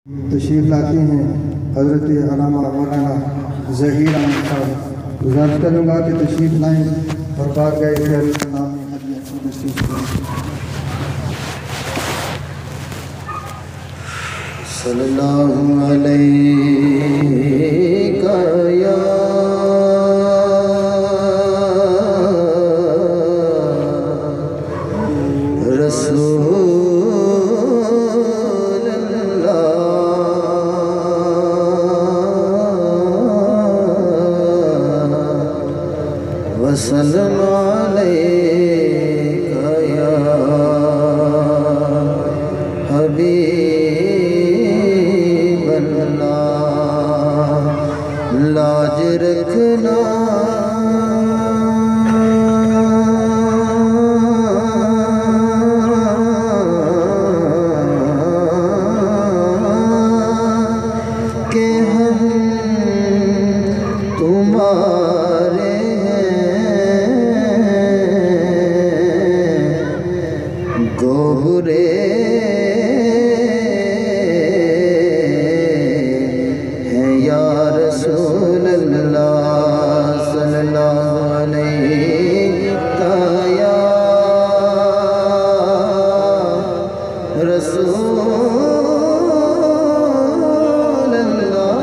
तशरीफ़ लाते हैं हज़रत अल्लामा मौलाना ज़हीर अहमद साहब। गुज़ारिश करूँगा कि तशरीफ़ लाएँ और बारगाह खैर नाम में हदियत नसीब करें। सल्लल्लाहु अलैका या वसल्लम अलैका या हबीब अल्लाह। लाज रखना कि हम तुम्हारे गोबरे हैं या रसूल अल्लाह सल्लल्लाहु अलैहि या रसूल अल्लाह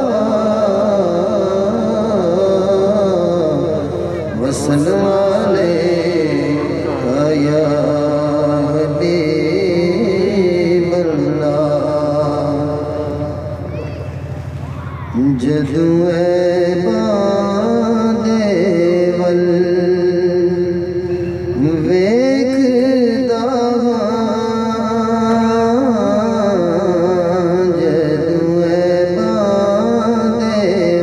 वसल्लम अलैका या जदू बांदे वल वेखदा जदू बांदे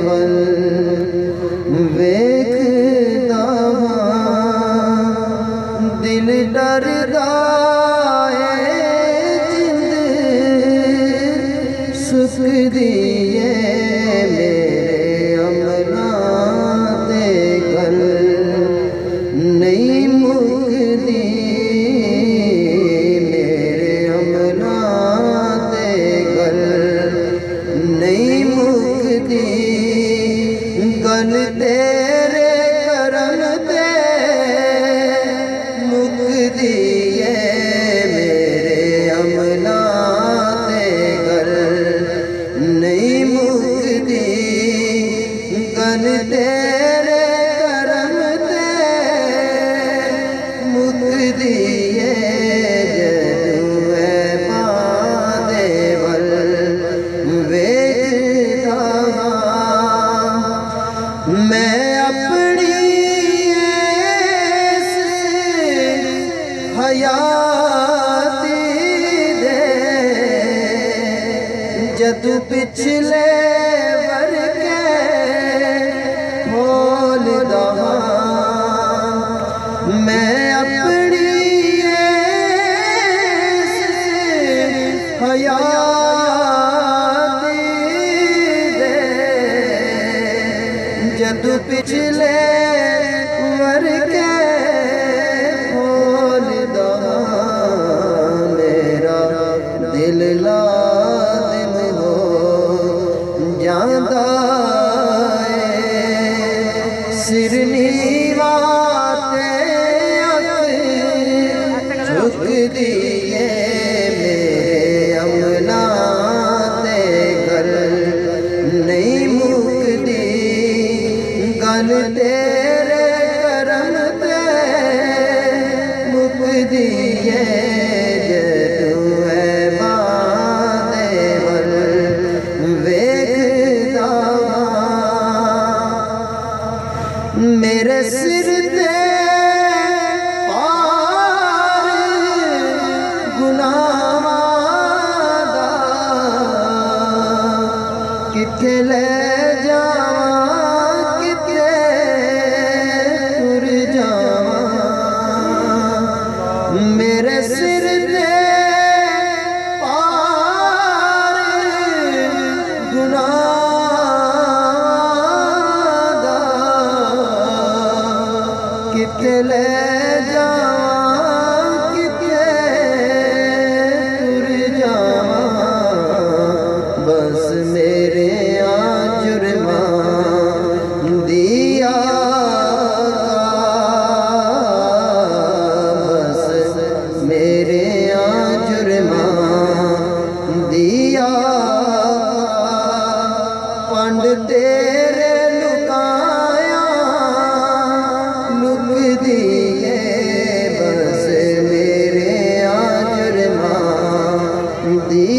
वल वेखदा दिल डरदा जिंद सुखदी नहीं मुकदी मेरे अमना ते गल नहीं मुकदी गल तेरे करम ते मुकदी मेरे अमना ते गल नहीं मुकदी गल तेरे दिए जदू बांदे वल वेखदा मैं अपनी इस हयाती दे जदू पिछले वर्गे बोलदा मैं हयाती दे जदू पिछले वर्गे बोलदा मेरा दिल लाज़िम हो जांदा सिर नीवा ते झुकदी नहीं मुकदी गल तेरे करम ते मुकदी जदू बांदे वल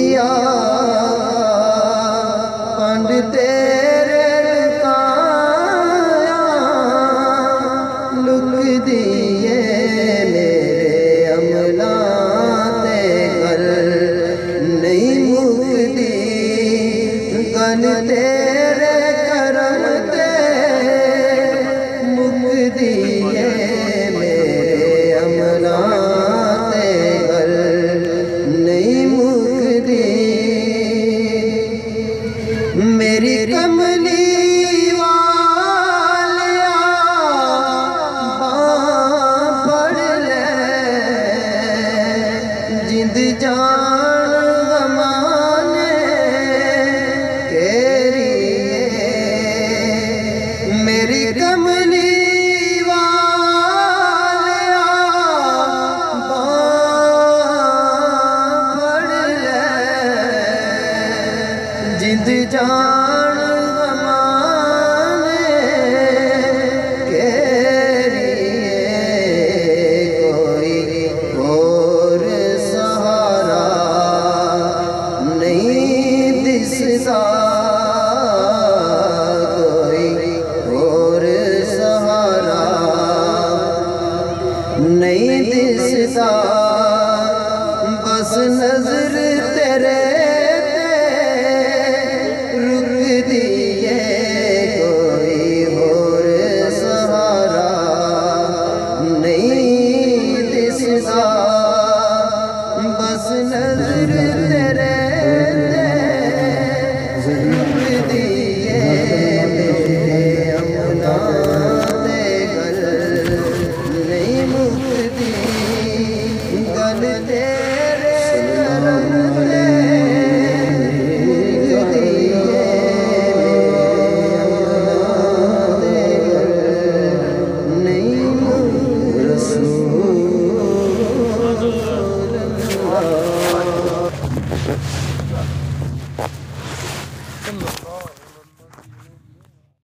दिया पंड तेरे लुकाया लुक दिए मेरे अमला ते गल नहीं मुकदी गल तेरे करम ते मुक दिए मेरे अमला ते गल नहीं मुकदी मेरी कमली वालिया बां फड़ ले जिंद जान गमाने केरी मेरी कमली वालिया बां फड़ ले जिंद जान